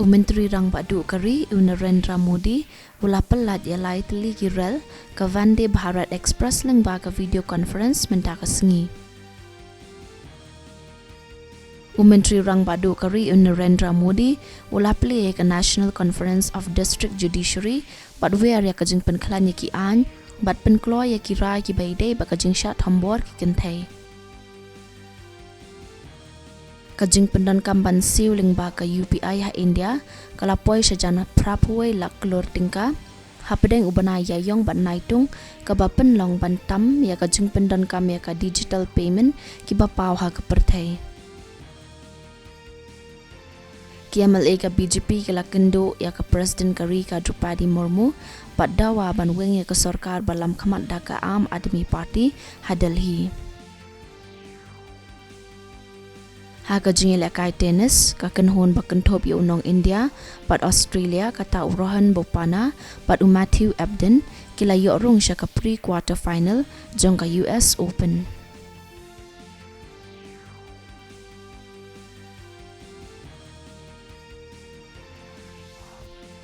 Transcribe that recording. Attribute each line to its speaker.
Speaker 1: Menteri Rang Badu Kari Narendra Modi ula pelat yalai teli girel ke Vande Bharat Express lengba ke video conference Mynta ke sengi. Menteri Rang Badu Kari Narendra Modi ula play ke National Conference of District Judiciary bat wear ya kajing penklan ki an bat penklo ya kira ki baide ba kajing shat hambor ki kentai. Kajing pendan kamban siu lingba ka UPI ha India kalapoi sajana prapuai lak lor tingka hapedeng ubana ya yong ban naitung ka ba penlong ban tam ya kajing pendan kam ya ka digital payment ki ba pau ha ka perthai. Kiamal ka BJP ka lakendo ya ka President Kari ka Drupadi Murmu bat dawa ban weng ya ka sarkar balam khamat da ka Aam Aadmi Party ha Delhi. Ha kajing ilakai tenis ka kenhon bakentop ya unong India bat Australia kata Rohan Bopana bat Matthew Ebden kila yorung sya ka pre-quarter final jong ka US Open.